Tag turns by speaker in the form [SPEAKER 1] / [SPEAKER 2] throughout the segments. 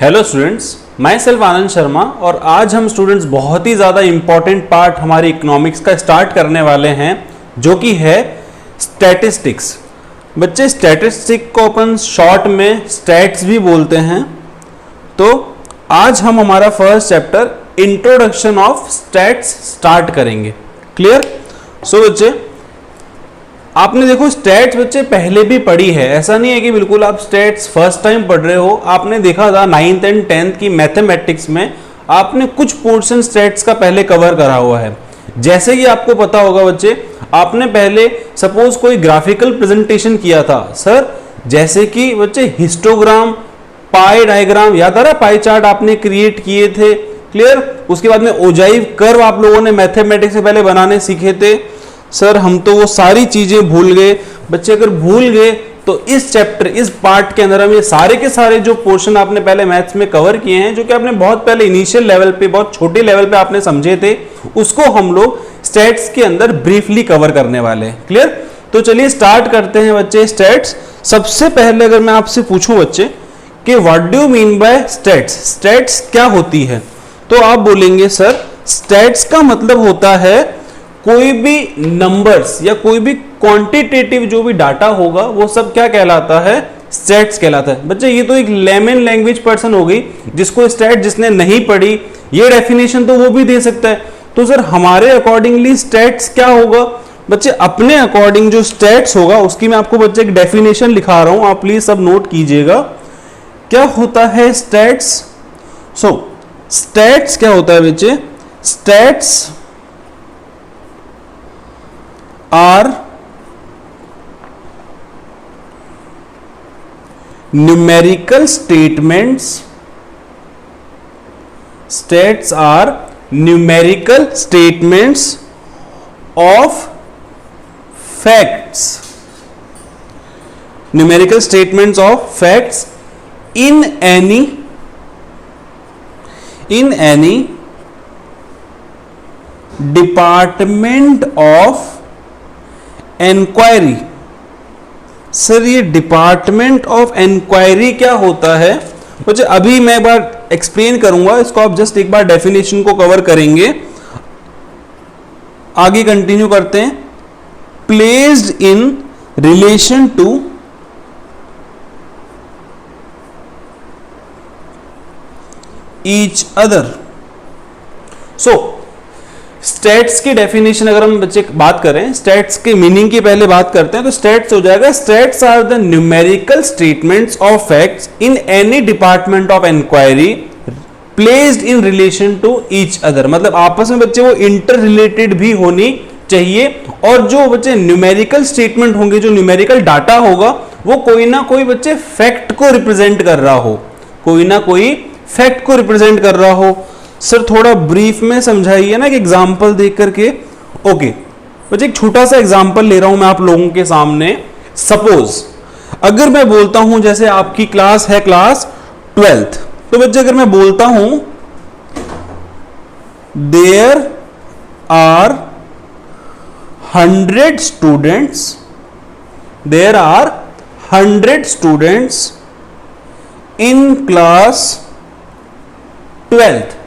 [SPEAKER 1] Hello students, my self Anand Sharma और आज हम स्टूडेंट्स बहुत ही ज़्यादा इंपॉर्टेंट पार्ट हमारी इकोनॉमिक्स का स्टार्ट करने वाले हैं जो कि है स्टैटिस्टिक्स। बच्चे स्टैटिस्टिक को अपन शॉर्ट में स्टैट्स भी बोलते हैं। तो आज हम हमारा first chapter introduction of stats start करेंगे। क्लियर? सो बच्चे आपने देखो स्टैट्स बच्चे पहले भी पढ़ी है, ऐसा नहीं है कि बिल्कुल आप स्टैट्स फर्स्ट टाइम पढ़ रहे हो। आपने देखा था 9th एंड 10th की मैथमेटिक्स में आपने कुछ पोर्शन स्टैट्स का पहले कवर करा हुआ है। जैसे कि आपको पता होगा बच्चे, आपने पहले सपोज कोई ग्राफिकल प्रेजेंटेशन किया था सर, जैसे कि बच्चे हिस्टोग्राम, पाई डायग्राम, याद आ रहा है? पाई चार्ट आपने क्रिएट किए थे। क्लियर? उसके बाद में ओजाइव कर्व आप लोगों ने मैथमेटिक्स से पहले बनाने सीखे थे। सर हम तो वो सारी चीजें भूल गए। बच्चे अगर भूल गए तो इस चैप्टर, इस पार्ट के अंदर हम ये सारे के सारे जो पोर्शन आपने पहले मैथ्स में कवर किए हैं, जो कि आपने बहुत पहले इनिशियल लेवल पे, बहुत छोटे लेवल पे आपने समझे थे, उसको हम लोग स्टैट्स के अंदर ब्रीफली कवर करने वाले हैं। क्लियर? तो चलिए स्टार्ट करते हैं बच्चे स्टैट्स। सबसे पहले अगर मैं आपसे पूछूं बच्चे कि what do you mean by stats, stats क्या होती है, तो आप बोलेंगे सर स्टैट्स का मतलब होता है कोई भी नंबर्स या कोई भी क्वांटिटेटिव जो भी डाटा होगा वो सब क्या कहलाता है? स्टैट्स कहलाता है। बच्चे ये तो एक लेमन लैंग्वेज पर्सन हो गई, जिसको स्टैट जिसने नहीं पढ़ी ये डेफिनेशन तो वो भी दे सकता है। तो सर हमारे अकॉर्डिंगली स्टैट्स क्या होगा? बच्चे अपने अकॉर्डिंग जो स्टैट्स होगा उसकी मैं आपको बच्चे एक डेफिनेशन लिखा रहा हूं, आप प्लीज सब नोट कीजिएगा। क्या होता है स्टैट्स? सो स्टैट्स क्या होता है बच्चे? Stats are numerical statements. Stats are numerical statements of facts. Numerical statements of facts in any department of inquiry. Sir ये डिपार्टमेंट ऑफ इंक्वायरी क्या होता है? बच्चे अभी मैं एक बार एक्सप्लेन करूंगा इसको, आप जस्ट एक बार डेफिनेशन को कवर करेंगे, आगे कंटिन्यू करते हैं। Placed in relation to each other. So stats की डेफिनेशन अगर हम बच्चे बात करें, स्टैट्स के मीनिंग की पहले बात करते हैं, तो स्टैट्स हो जाएगा stats are the numerical statements of facts in any department of inquiry placed in relation to each other. मतलब आपस में बच्चे वो इंटर रिलेटेड भी होनी चाहिए, और जो बच्चे न्यूमेरिकल स्टेटमेंट होंगे, जो न्यूमेरिकल डाटा होगा, वो कोई ना कोई बच्चे फैक्ट को रिप्रेजेंट कर रहा हो, कोई ना कोई फैक्ट को रिप्रेजेंट कर रहा हो। सर थोड़ा ब्रीफ में समझाइए ना, कि एग्जाम्पल देख करके। ओके बच्चे एक छोटा सा एग्जाम्पल ले रहा हूं मैं आप लोगों के सामने। सपोज अगर मैं बोलता हूं, जैसे आपकी क्लास है क्लास 12th, तो बच्चे अगर मैं बोलता हूं there are 100 students, there are 100 students in class 12th,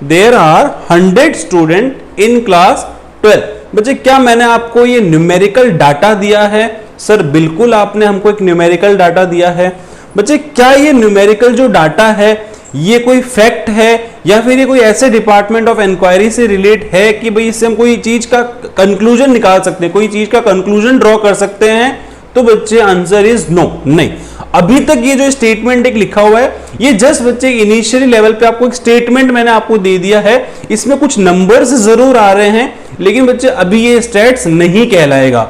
[SPEAKER 1] there are 100 student in class 12। बच्चे क्या मैंने आपको ये न्यूमेरिकल डाटा दिया है? सर बिल्कुल आपने हमको एक न्यूमेरिकल डाटा दिया है। बच्चे क्या ये न्यूमेरिकल जो डाटा है ये कोई फैक्ट है, या फिर ये कोई ऐसे डिपार्टमेंट ऑफ इंक्वायरी से रिलेट है कि भाई इससे हम कोई चीज का कंक्लूजन निकाल सकते हैं, कोई चीज का कंक्लूजन ड्रॉ कर सकते हैं? तो बच्चे आंसर इज नो, नहीं। अभी तक ये जो स्टेटमेंट एक लिखा हुआ है, ये जस्ट बच्चे इनिशियली लेवल पे आपको एक स्टेटमेंट मैंने आपको दे दिया है, इसमें कुछ नंबर्स जरूर आ रहे हैं, लेकिन बच्चे अभी ये स्टैट्स नहीं कहलाएगा।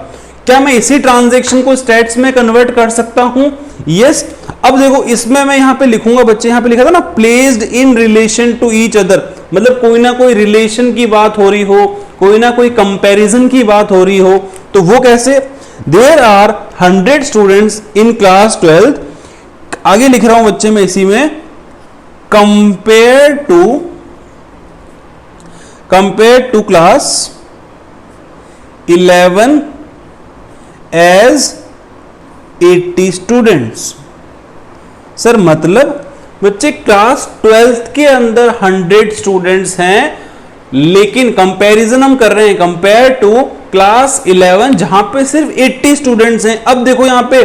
[SPEAKER 1] क्या मैं इसी ट्रांजैक्शन को स्टैट्स में कन्वर्ट कर सकता हूं? यस। अब देखो इसमें मैं यहां पे लिखूंगा, बच्चे यहां पे लिखा था ना placed in relation to each other, मतलब कोई ना कोई रिलेशन की बात हो रही हो, कोई ना कोई कंपैरिजन की बात हो रही हो, तो वो कैसे? There are 100 students in class 12। आगे लिख रहा हूं बच्चे मैं इसी में, compare to class 11 as 80 students. Sir मतलब बच्चे क्लास 12th के अंदर 100 स्टूडेंट्स हैं, लेकिन कंपैरिजन हम कर रहे हैं कंपेयर टू क्लास 11 जहां पे सिर्फ 80 स्टूडेंट्स हैं। अब देखो यहां पे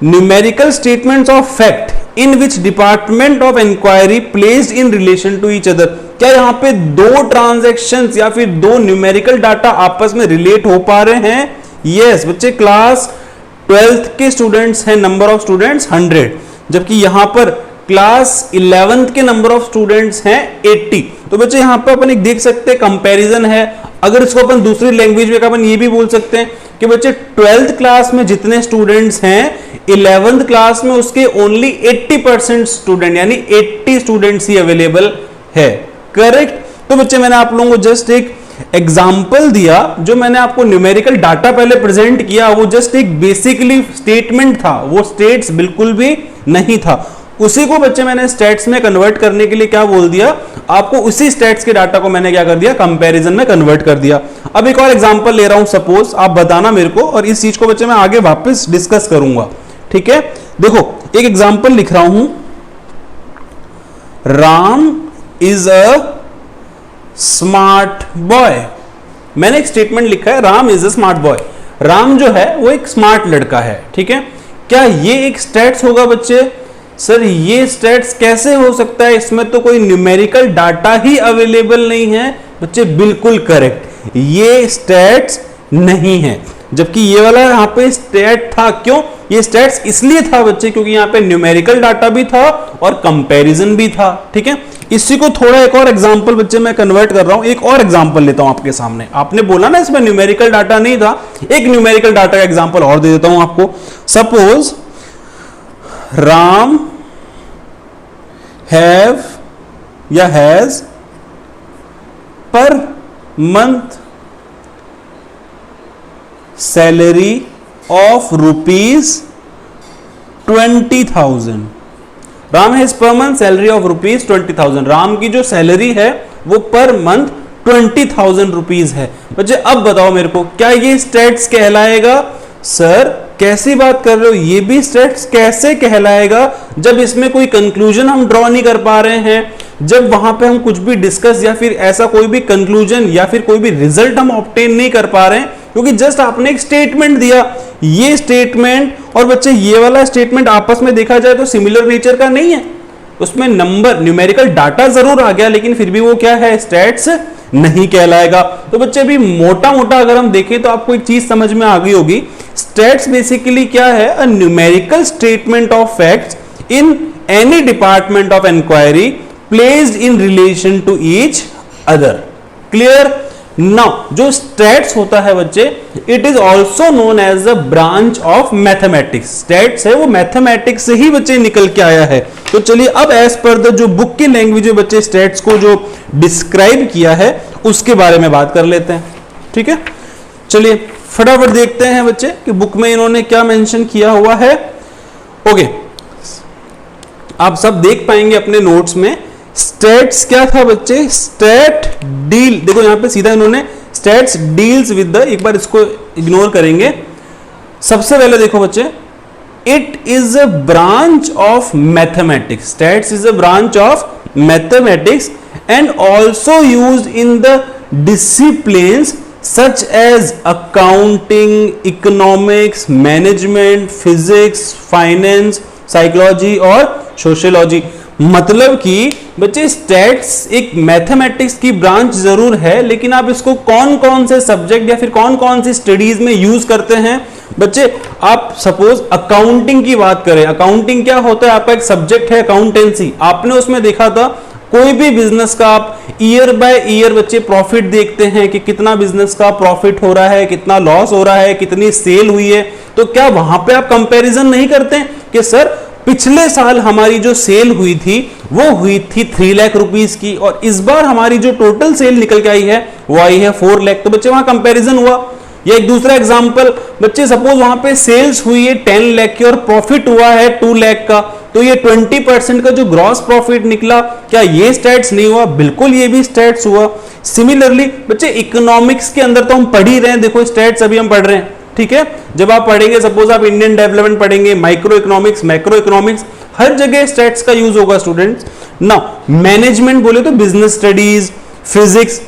[SPEAKER 1] numerical statements of fact in which department of inquiry placed in relation to each other. क्या यहां पे दो ट्रांजैक्शंस या फिर दो न्यूमेरिकल डाटा आपस में रिलेट हो पा रहे हैं? यस बच्चे, क्लास 12th के स्टूडेंट्स हैं, नंबर ऑफ स्टूडेंट्स 100, जबकि यहां पर क्लास 11th के नंबर ऑफ स्टूडेंट्स हैं 80। तो बच्चे यहां पर अपन एक देख सकते हैं कंपैरिजन है। अगर इसको अपन दूसरी लैंग्वेज में अपन ये भी बोल सकते हैं कि बच्चे 12th क्लास में जितने स्टूडेंट्स हैं 11th क्लास में उसके ओनली 80% स्टूडेंट यानी 80 स्टूडेंट्स ही अवेलेबल है। करेक्ट। तो बच्चे मैंने आप लोगों को जस्ट एक एग्जाम्पल दिया, जो मैंने आपको न्यूमेरिकल डाटा पहले प्रेजेंट किया वो जस्ट एक बेसिकली स्टेटमेंट था, वो स्टेट्स बिल्कुल भी नहीं था। उसी को बच्चे मैंने स्टेट्स में कन्वर्ट करने के लिए क्या बोल दिया, आपको उसी स्टेट्स के डाटा को मैंने क्या कर दिया, कंपैरिजन में कन्वर्ट कर दिया। अब एक और एग्जांपल ले रहा हूं, सपोज आप बताना मेरे को, और इस चीज को बच्चे मैं आगे वापस डिस्कस करूंगा। ठीक है, देखो एक एग्जांपल लिख रहा हूं, Ram is a smart boy. मैंने एक स्टेटमेंट लिखा है, Ram is a smart boy. Ram जो है वो एक स्मार्ट लड़का है। ठीक है, क्या ये एक स्टेट्स होगा बच्चे? सर ये स्टेट्स कैसे हो सकता है, इसमें तो कोई न्यूमेरिकल डाटा ही अवेलेबल नहीं है। बच्चे बिल्कुल करेक्ट, ये स्टेट्स नहीं है, जबकि ये वाला यहां पे स्टेट था। क्यों ये स्टेट्स? इसलिए था बच्चे क्योंकि यहां पे न्यूमेरिकल डाटा भी था और कंपैरिजन भी था। ठीक है, इसी को थोड़ा एक और एग्जांपल बच्चे मैं कन्वर्ट कर रहा हूं, एक और एग्जांपल लेता हूं आपके सामने। आपने बोला ना इसमें न्यूमेरिकल डाटा नहीं था, एक न्यूमेरिकल डाटा का एग्जांपल और दे देता हूं आपको। सपोज राम हैव या has per month salary of ₹20,000। Ram has per month salary of ₹20,000। Ram की जो सैलरी है वो पर मंथ 20,000 रुपीज है। बच्चे अब बताओ मेरे को, क्या ये स्टेट्स कहलाएगा? सर कैसी बात कर रहे हो, ये भी स्टेट्स कैसे कहलाएगा जब इसमें कोई कंक्लूजन हम ड्रॉ नहीं कर पा रहे हैं, जब वहां पे हम कुछ भी डिस्कस या फिर ऐसा कोई भी कंक्लूजन या फिर कोई भी रिजल्ट हम ऑब्टेन नहीं कर पा रहे हैं, क्योंकि जस्ट आपने एक स्टेटमेंट दिया। ये स्टेटमेंट और बच्चे ये वाला स्टेटमेंट आपस में देखा जाए तो सिमिलर नेचर का नहीं है, उसमें नंबर न्यूमेरिकल डाटा जरूर आ गया, लेकिन फिर भी वो क्या है, स्टेट्स नहीं कहलाएगा। तो बच्चे भी मोटा मोटा अगर हम देखें तो आपको एक चीज समझ में आ गई होगी, स्टेट्स बेसिकली क्या है, a numerical statement of facts in any department of inquiry placed in relation to each other. Clear? Now जो स्टेट्स होता है बच्चे, it is also known as a branch of mathematics. Stats है वो mathematics से ही बच्चे निकल के आया है। तो चलिए अब एज पर द जो बुक की लैंग्वेज में बच्चे स्टेट्स को जो डिस्क्राइब किया है उसके बारे में बात कर लेते हैं। ठीक है, चलिए फटाफट देखते हैं बच्चे कि बुक में इन्होंने क्या मेंशन किया हुआ है। ओके, आप सब देख पाएंगे अपने नोट्स में। स्टेट्स क्या था बच्चे? स्टेट डील, देखो यहां पे सीधा इन्होंने स्टेट्स डील्स विद द, एक बार इसको इग्नोर करेंगे। सबसे पहले देखो बच्चे, it is a branch of mathematics. States is a branch of mathematics and also used in the disciplines such as accounting, economics, management, physics, finance, psychology और sociology। मतलब कि बच्चे स्टैट्स एक मैथमेटिक्स की ब्रांच जरूर है, लेकिन आप इसको कौन कौन से सब्जेक्ट या फिर कौन कौन सी स्टडीज में यूज करते हैं बच्चे? आप सपोज अकाउंटिंग की बात करें, अकाउंटिंग क्या होता है? आपका एक सब्जेक्ट है अकाउंटेंसी। आपने उसमें देखा था कोई भी बिजनेस का आप ईयर बाय ईयर बच्चे प्रॉफिट देखते हैं कि कितना बिजनेस का प्रॉफिट हो रहा है, कितना लॉस हो रहा है, कितनी सेल हुई है। तो क्या वहां पे आप कंपैरिजन नहीं करते कि सर पिछले साल हमारी जो सेल हुई थी वो हुई थी 3 लाख रुपीस की और इस बार हमारी जो टोटल सेल निकल के आई है वो आई है 4 लाख। तो बच्चे वहां कंपैरिजन हुआ। या एक दूसरा एग्जांपल बच्चे, सपोज वहां पे सेल्स हुई है 10 लाख की और प्रॉफिट हुआ है 2 लाख का, तो ये 20% का जो ग्रॉस प्रॉफिट निकला, क्या ये स्टैट्स नहीं हुआ? बिल्कुल ये भी स्टैट्स हुआ। सिमिलरली बच्चे इकोनॉमिक्स के अंदर तो हम पढ़ ही रहे हैं, देखो स्टैट्स अभी हम पढ़ रहे हैं। ठीक है, जब आप पढ़ेंगे, सपोज आप इंडियन डेवलपमेंट पढ़ेंगे, माइक्रो इकोनॉमिक्स, मैक्रो इकोनॉमिक्स, हर जगह स्टैट्स का यूज होगा स्टूडेंट्स। नाउ मैनेजमेंट बोले तो business studies, physics,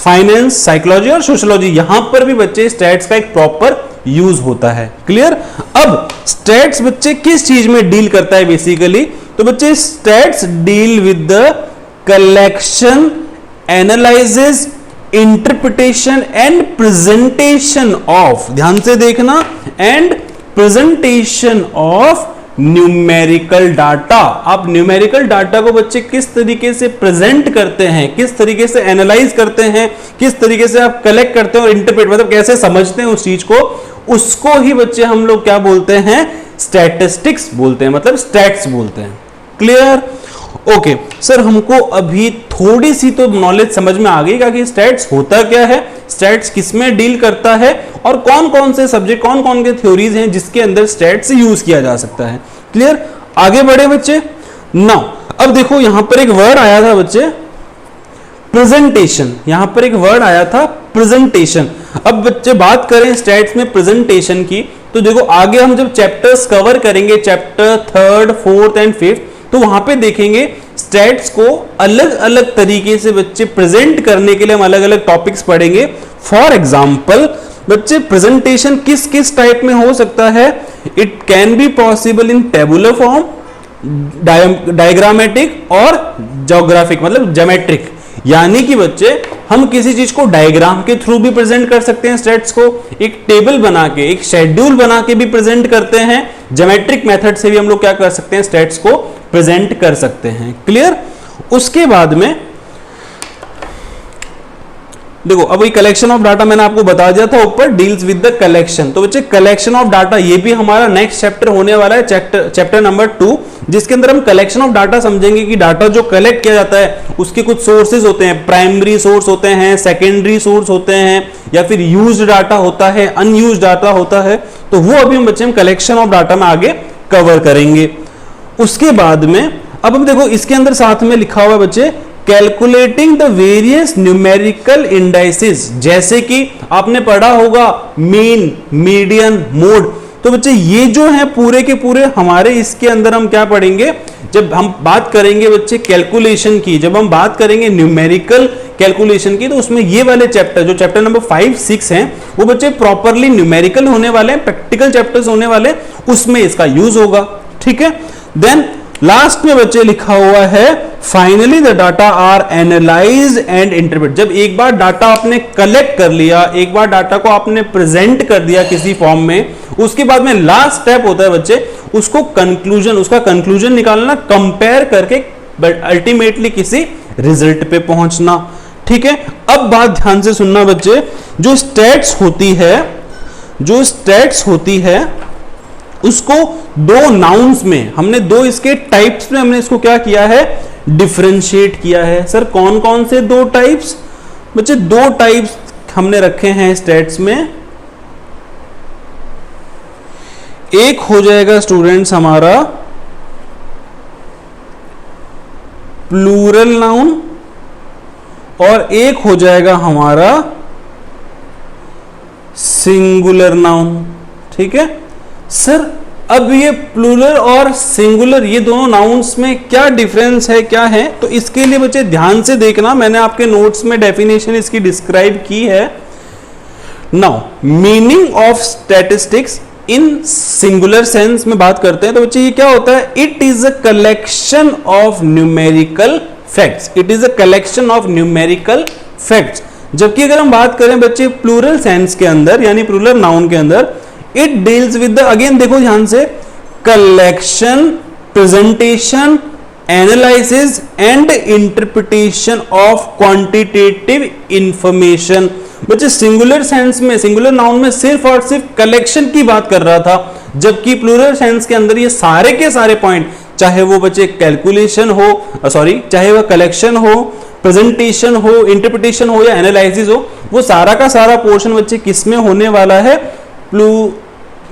[SPEAKER 1] finance, psychology और सोशियोलॉजी, यहां पर भी बच्चे स्टैट्स का एक प्रॉपर यूज होता है। क्लियर। अब स्टैट्स बच्चे किस चीज में डील करता है बेसिकली, तो बच्चे stats deal with the collection, analysis, interpretation and presentation of, ध्यान से देखना, and presentation of numerical data. आप न्यूमेरिकल डाटा को बच्चे किस तरीके से प्रेजेंट करते हैं, किस तरीके से एनालाइज करते हैं, किस तरीके से आप कलेक्ट करते हैं और इंटरप्रेट मतलब कैसे समझते हैं उस चीज को, उसको ही बच्चे हम लोग क्या बोलते हैं, स्टैटिस्टिक्स बोलते हैं, मतलब स्टैट्स बोलते हैं। क्लियर। ओके सर, हमको अभी थोड़ी सी तो नॉलेज समझ में आ गई कि स्टैट्स होता क्या है, स्टैट्स किसमें डील करता है और कौन कौन से सब्जेक्ट, कौन कौन के थ्योरीज हैं जिसके अंदर स्टैट्स यूज किया जा सकता है। क्लियर। आगे बढ़े बच्चे। नाउ अब देखो यहां पर एक वर्ड आया था बच्चे, प्रेजेंटेशन, यहां पर एक वर्ड आया था प्रेजेंटेशन। अब बच्चे बात करें स्टैट्स में प्रेजेंटेशन की, तो देखो आगे हम जब चैप्टर्स कवर करेंगे, chapter 3rd, 4th and 5th, तो वहां पे देखेंगे स्टैट्स को अलग अलग तरीके से बच्चे प्रेजेंट करने के लिए हम अलग अलग टॉपिक्स पढ़ेंगे। फॉर एग्जाम्पल बच्चे प्रेजेंटेशन किस किस टाइप में हो सकता है, it can be possible in tabular form, diagrammatic और ज्योग्राफिक मतलब ज्योमेट्रिक, यानी कि बच्चे हम किसी चीज को डायग्राम के थ्रू भी प्रेजेंट कर सकते हैं, स्टैट्स को एक टेबल बना के, एक शेड्यूल बना के भी प्रेजेंट करते हैं, ज्योमेट्रिक मेथड से भी हम लोग क्या कर सकते हैं, स्टैट्स को प्रेजेंट कर सकते हैं। क्लियर। उसके बाद में देखो अब वही कलेक्शन ऑफ डाटा मैंने आपको बता दिया था ऊपर, डील्स विद द कलेक्शन। तो बच्चे कलेक्शन ऑफ डाटा ये भी हमारा नेक्स्ट चैप्टर होने वाला है, चैप्टर नंबर 2, जिसके अंदर हम कलेक्शन ऑफ डाटा समझेंगे कि डाटा जो कलेक्ट किया जाता है उसके कुछ सोर्सेज होते हैं, प्राइमरी सोर्स होते हैं, सेकेंडरी सोर्स होते हैं, या फिर यूज्ड डाटा होता है, अनयूज्ड डाटा होता है, तो वो अभी हम बच्चे हम कलेक्शन ऑफ डाटा में आगे कवर करेंगे। उसके बाद में अब हम देखो इसके अंदर साथ में लिखा हुआ है बच्चे calculating the various numerical indices, जैसे कि आपने पढ़ा होगा मीन, मीडियन, मोड। तो बच्चे ये जो है पूरे के पूरे हमारे इसके अंदर हम क्या पढ़ेंगे, जब हम बात करेंगे बच्चे कैलकुलेशन की, जब हम बात करेंगे न्यूमेरिकल कैलकुलेशन की, तो उसमें ये वाले चैप्टर जो चैप्टर नंबर 5, 6 हैं वो बच्चे प्रॉपरली न्यूमेरिकल होने वाले हैं, प्रैक्टिकल चैप्टर्स होने वाले, उसमें इसका यूज होगा। ठीक है। देन लास्ट में बच्चे लिखा हुआ है finally the data are analyse and interpret. जब एक बार डाटा आपने कलेक्ट कर लिया, एक बार डाटा को आपने प्रेजेंट कर दिया किसी फॉर्म में, उसके बाद में लास्ट स्टेप होता है बच्चे उसको कंक्लूजन, उसका कंक्लूजन निकालना, कंपेयर करके अल्टीमेटली किसी रिजल्ट पे पहुंचना। ठीक है। अब बात ध्यान से सुनना बच्चे, जो स्टैट्स होती है उसको दो नाउन्स में हमने, दो इसके टाइप्स में हमने इसको क्या किया है, डिफरेंशिएट किया है। सर कौन कौन से दो टाइप्स बच्चे, दो टाइप्स हमने रखे हैं स्टैट्स में। एक हो जाएगा स्टूडेंट्स हमारा प्लूरल नाउन और एक हो जाएगा हमारा सिंगुलर नाउन। ठीक है सर। अब ये प्लूरल और सिंगुलर ये दोनों नाउन्स में क्या डिफरेंस है, क्या है, तो इसके लिए बच्चे ध्यान से देखना, मैंने आपके नोट्स में डेफिनेशन इसकी डिस्क्राइब की है। Now meaning of statistics in singular sense में बात करते हैं, तो बच्चे ये क्या होता है, it is a collection of numerical facts, it is a collection of numerical facts. जबकि अगर हम बात करें बच्चे प्लूरल सेंस के अंदर यानी प्लूरल नाउन के अंदर, it deals with the, again देखो ध्यान से, collection, presentation, analysis and interpretation of quantitative information. बच्चे सिंगुलर सेंस में, सिंगुलर नाउन में सिर्फ और सिर्फ कलेक्शन की बात कर रहा था, जबकि प्लूरल सेंस के अंदर ये सारे के सारे पॉइंट, चाहे वो बच्चे कैलकुलेशन हो, चाहे वह कलेक्शन हो, प्रेजेंटेशन हो, इंटरप्रिटेशन हो या एनालिसिस हो, वो सारा का सारा पोर्शन बच्चे किस में होने वाला है,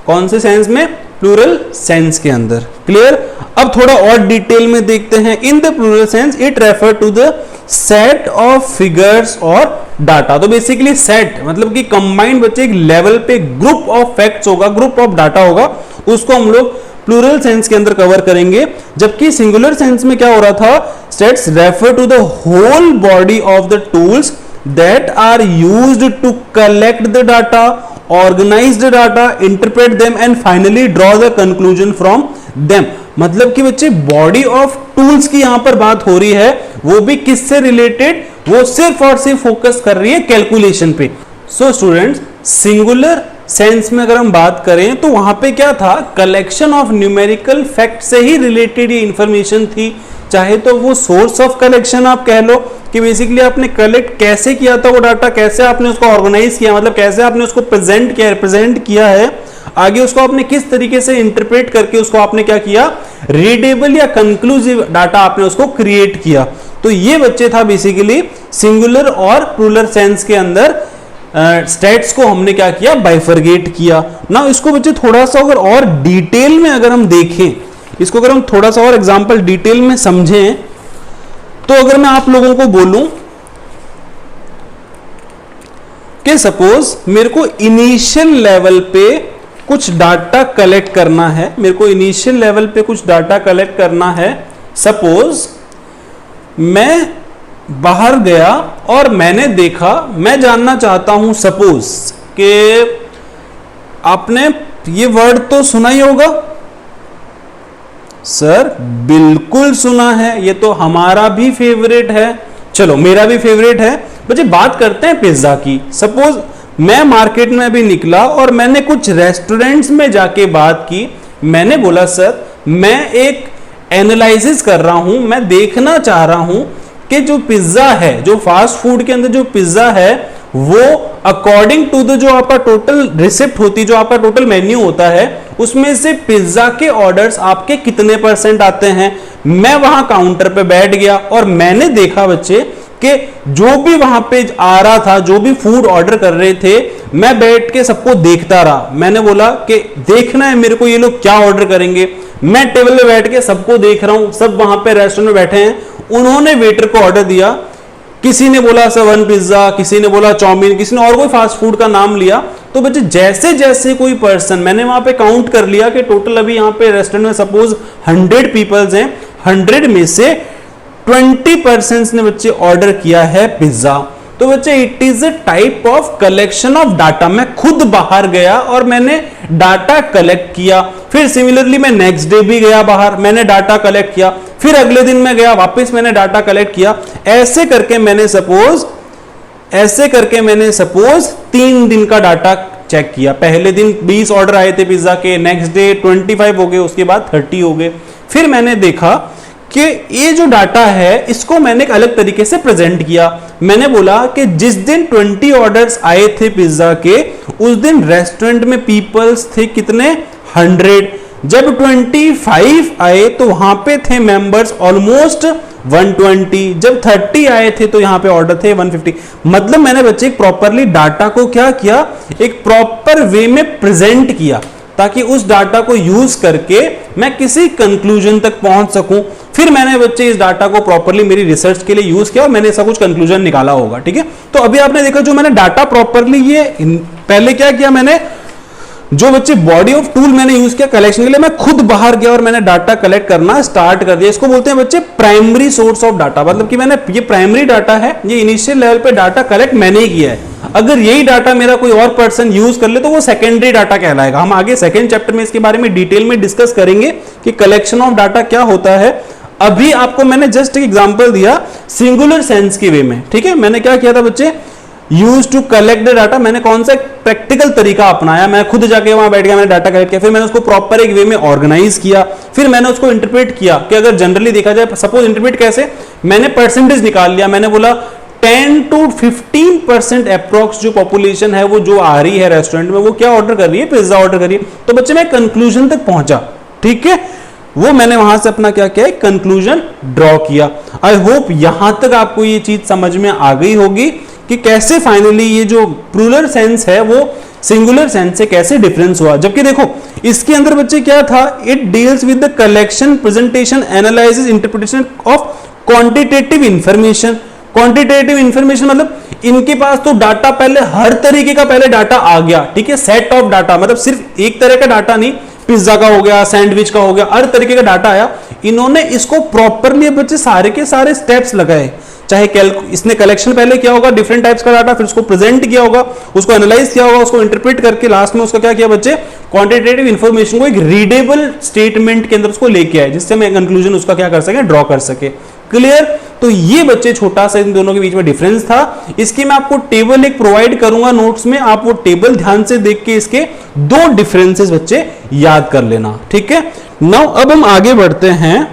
[SPEAKER 1] कौन से सेंस में, प्लूरल सेंस के अंदर। क्लियर। अब थोड़ा और डिटेल में देखते हैं। In the plural sense it refer to the set of figures और डाटा। तो बेसिकली सेट मतलब कि कंबाइंड बच्चे एक लेवल पे ग्रुप ऑफ फैक्ट्स होगा, ग्रुप ऑफ डाटा होगा, उसको हम लोग प्लूरल सेंस के अंदर कवर करेंगे, जबकि सिंगुलर सेंस में क्या हो रहा था, stats refer to the whole body of the tools that are used to collect the data, organise the data, interpret them and finally draw the conclusion from them. मतलब कि बच्चे बॉडी ऑफ टूल्स की यहां पर बात हो रही है, वो भी किससे रिलेटेड, वो सिर्फ और सिर्फ फोकस कर रही है कैलकुलेशन पे। सो स्टूडेंट्स, सिंगुलर सेंस में अगर हम बात करें तो वहां पे क्या था, कलेक्शन ऑफ न्यूमेरिकल फैक्ट से ही रिलेटेड ये इंफॉर्मेशन थी। चाहे तो वो सोर्स ऑफ कलेक्शन आप कह लो कि बेसिकली आपने कलेक्ट कैसे किया था वो डाटा, कैसे आपने उसको ऑर्गेनाइज किया, मतलब कैसे आपने उसको प्रेजेंट किया, रिप्रेजेंट किया है, आगे उसको आपने किस तरीके से इंटरप्रेट करके उसको आपने क्या किया, रीडेबल या कंक्लूसिव डाटा आपने उसको क्रिएट किया। तो ये बच्चे था बेसिकली सिंगुलर और प्लूरल सेंस के अंदर स्टेट्स को हमने क्या किया, बाइफरगेट किया ना। इसको बच्चे थोड़ा सा अगर और डिटेल में अगर हम देखें, इसको अगर हम थोड़ा सा और एग्जांपल डिटेल में समझें, तो अगर मैं आप लोगों को बोलूं कि सपोज मेरे को इनिशियल लेवल पे कुछ डाटा कलेक्ट करना है, मेरे को इनिशियल लेवल पे कुछ डाटा कलेक्ट करना है। सपोज मैं बाहर गया और मैंने देखा, मैं जानना चाहता हूं सपोज कि आपने ये वर्ड तो सुना ही होगा सर, बिल्कुल सुना है, ये तो हमारा भी फेवरेट है, चलो मेरा भी फेवरेट है। बच्चे बात करते हैं पिज्जा की। सपोज मैं मार्केट में अभी निकला और मैंने कुछ रेस्टोरेंट्स में जाके बात की, मैंने बोला सर मैं एक एनालिसिस कर रहा हूं, मैं देखना चाह रहा हूं कि जो पिज्जा है, जो फास्ट फूड के अंदर जो पिज्जा है, वो अकॉर्डिंग टू द जो आपका टोटल रिसिप्ट होती है, जो आपका टोटल मेन्यू होता है, उसमें से पिज्जा के ऑर्डर्स आपके कितने % आते हैं। मैं वहां काउंटर पे बैठ गया और मैंने देखा बच्चे कि जो भी वहां पे आ रहा था, जो भी फूड ऑर्डर कर रहे थे, मैं बैठ के सबको देखता रहा। मैंने बोला कि देखना है मेरे को ये लोग क्या ऑर्डर करेंगे। मैं टेबल पे बैठ के सबको देख रहा हूं, सब वहां पे रेस्टोरेंट में बैठे हैं, उन्होंने वेटर को ऑर्डर दिया, किसी ने बोला सर 1 पिज्जा, किसी ने बोला चाउमीन, किसी ने और कोई फास्ट फूड का नाम लिया। तो बच्चे जैसे जैसे कोई पर्सन, मैंने वहां पे काउंट कर लिया कि टोटल अभी यहाँ पे रेस्टोरेंट में सपोज 100 पीपल्स हैं, 100 में से 20% ने बच्चे ऑर्डर किया है पिज्जा। तो बच्चे it is a type of collection of data. मैं खुद बाहर गया और मैंने डाटा कलेक्ट किया, फिर सिमिलरली मैं नेक्स्ट डे भी गया बाहर, मैंने डाटा कलेक्ट किया, फिर अगले दिन मैं गया वापस मैंने डाटा कलेक्ट किया। ऐसे करके मैंने सपोज 3 दिन का डाटा चेक किया। पहले दिन 20 ऑर्डर आए थे पिज्जा के, नेक्स्ट डे 25 हो गए, उसके बाद 30 हो गए। फिर मैंने देखा कि ये जो डाटा है इसको मैंने एक अलग तरीके से प्रेजेंट किया। मैंने बोला कि जिस दिन 20 ऑर्डर्स आए थे पिज्जा के, उस दिन रेस्टोरेंट में पीपल्स थे कितने, 100। जब 25 आए तो वहां पे थे मेंबर्स ऑलमोस्ट 120। जब 30 आए थे तो यहां पे ऑर्डर थे 150। मतलब मैंने बच्चे प्रॉपरली डाटा को क्या किया, एक प्रॉपर वे में प्रेजेंट किया, ताकि उस डाटा को यूज करके मैं किसी कंक्लूजन तक पहुंच सकूं। फिर मैंने बच्चे इस डाटा को प्रॉपरली मेरी रिसर्च के लिए यूज किया और मैंने ऐसा कुछ कंक्लूजन निकाला होगा। ठीक है, तो अभी आपने देखा जो मैंने डाटा प्रॉपरली, ये पहले क्या किया मैंने, जो बच्चे बॉडी ऑफ टूल मैंने यूज किया कलेक्शन के लिए, मैं खुद बाहर गया और मैंने डाटा कलेक्ट करना स्टार्ट कर दिया। इसको बोलते हैं बच्चे प्राइमरी सोर्स ऑफ डाटा। मतलब कि मैंने ये प्राइमरी डाटा है, ये इनिशियल लेवल पे डाटा कलेक्ट मैंने ही किया है। अगर यही डाटा मेरा कोई और पर्सन यूज कर ले तो वो सेकेंडरी डाटा कहलाएगा। हम आगे सेकेंड चैप्टर में इसके बारे में डिटेल में डिस्कस करेंगे कि कलेक्शन ऑफ डाटा क्या होता है। अभी आपको मैंने जस्ट एक एग्जांपल दिया सिंगुलर सेंस के वे में। ठीक है, मैंने क्या किया था बच्चे, use to collect the data. मैंने कौन सा प्रैक्टिकल तरीका अपनाया, मैं खुद जाके वहां बैठ गया, मैंने डाटा कलेक्ट किया, फिर मैंने उसको प्रॉपर एक वे में ऑर्गेनाइज किया, फिर मैंने उसको इंटरप्रेट किया कि अगर जनरली देखा जाए, सपोज इंटरप्रेट कैसे, मैंने परसेंटेज निकाल लिया। मैंने बोला 10 to 15% अप्रोक्स जो पॉपुलेशन है वो जो आ रही है रेस्टोरेंट में, वो क्या ऑर्डर कर रही है, पिज्जा ऑर्डर कर रही है। तो बच्चे मैं कंक्लूजन तक पहुंचा। ठीक है, वो मैंने वहां से अपना क्या किया, कंक्लूजन ड्रॉ किया। आई होप यहां तक आपको ये चीज समझ में आ गई होगी कि कैसे फाइनली ये जो प्लूरल सेंस है वो सिंगुलर सेंस से कैसे डिफरेंस हुआ। जबकि देखो इसके अंदर बच्चे क्या था, it deals with the collection, presentation, analysis, interpretation of quantitative information. Quantitative information मतलब इनके पास तो डाटा पहले हर तरीके का पहले डाटा आ गया। ठीक है, सेट ऑफ डाटा, मतलब सिर्फ एक तरह का डाटा नहीं, पिज्जा का हो गया, सैंडविच का हो गया, हर तरीके का डाटा आया। इन्होंने इसको प्रॉपरली बच्चे सारे के सारे स्टेप्स लगाए, चाहे इसने कलेक्शन पहले किया होगा डिफरेंट टाइप्स का डाटा, फिर उसको प्रेजेंट किया होगा, उसको एनालाइज किया होगा, उसको इंटरप्रेट करके लास्ट में उसका क्या किया बच्चे, क्वांटिटेटिव इंफॉर्मेशन को एक रीडेबल स्टेटमेंट के अंदर उसको लेके आए, जिससे हम कंक्लूजन उसका क्या कर सके, ड्रॉ कर सके। क्लियर? तो ये बच्चे छोटा सा इन दोनों के बीच में डिफरेंस था। इसकी मैं आपको टेबल एक प्रोवाइड करूंगा नोट्स में, आप वो टेबल ध्यान से देख के इसके दो डिफरेंसेस बच्चे याद कर लेना, ठीक है। नाउ अब हम आगे बढ़ते हैं,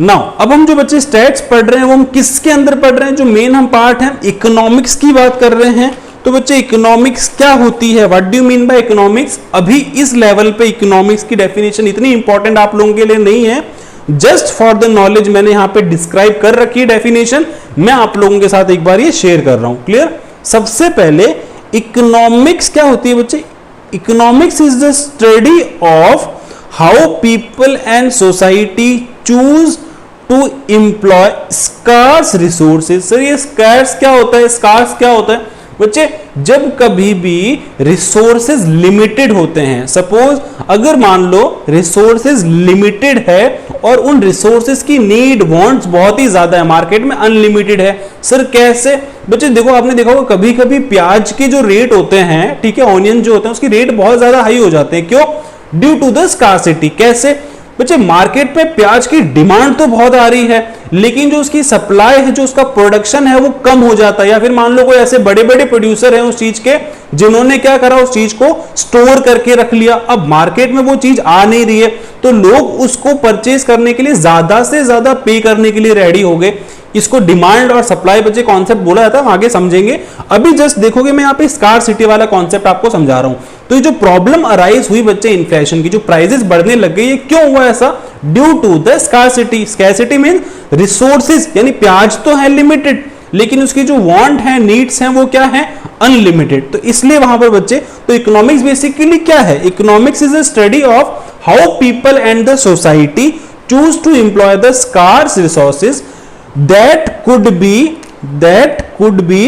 [SPEAKER 1] नाउ अब हम जो बच्चे स्टैट्स पढ़ रहे हैं वो हम किसके अंदर पढ़ रहे हैं, जो मेन हम पार्ट है इकोनॉमिक्स की बात कर रहे हैं। तो बच्चे इकोनॉमिक्स क्या होती है, what do you mean by economics? अभी इस लेवल पे इकोनॉमिक्स की डेफिनेशन इतनी इंपॉर्टेंट आप लोगों के लिए नहीं है, जस्ट फॉर द नॉलेज मैंने यहां पे डिस्क्राइब कर रखी है डेफिनेशन, मैं आप लोगों के साथ एक बार ये शेयर कर रहा हूं। क्लियर? सबसे पहले इकोनॉमिक्स क्या होती है बच्चे? Economics is the study of how people and society choose to employ scarce resources. Sir ये स्कार्स क्या होता है? स्कार्स क्या होता है बच्चे? जब कभी भी रिसोर्सेज लिमिटेड होते हैं, सपोज अगर मान लो रिसोर्सेज लिमिटेड है और उन रिसोर्सेज की नीड वांट्स बहुत ही ज्यादा है, मार्केट में अनलिमिटेड है। सर कैसे बच्चे? देखो आपने देखा होगा कभी कभी प्याज के जो रेट होते हैं, ठीक है, ऑनियन जो होते हैं उसकी रेट बहुत ज्यादा हाई हो जाते हैं। क्यों? Due to the scarcity. कैसे बच्चे? मार्केट में प्याज की डिमांड तो बहुत आ रही है, लेकिन जो उसकी सप्लाई है, जो उसका प्रोडक्शन है वो कम हो जाता है। या फिर मान लो कोई ऐसे बड़े बड़े प्रोड्यूसर हैं उस चीज के, जिन्होंने क्या करा, उस चीज को स्टोर करके रख लिया। अब मार्केट में वो चीज आ नहीं रही है, तो लोग उसको परचेज करने के लिए ज्यादा से ज्यादा पे करने के लिए रेडी हो गए। इसको डिमांड और सप्लाई बच्चे कॉन्सेप्ट बोला जाता है, हम आगे समझेंगे। अभी जस्ट देखोगे मैं यहाँ पे स्कार्सिटी वाला कॉन्सेप्ट आपको समझा रहा हूं। तो ये जो प्रॉब्लम अराइज हुई बच्चे इन्फ्लेशन की, जो प्राइसेस बढ़ने लग गई, ये क्यों हुआ ऐसा? Due to the scarcity. Scarcity mean resources, यानी प्याज तो है लिमिटेड, लेकिन उसकी जो वांट है, नीड्स हैं, वो क्या है? अनलिमिटेड। तो इसलिए वहां पर बच्चे, तो इकोनॉमिक्स बेसिकली क्या है? Economics is a study of how people and the society choose to employ the scarce resources that could be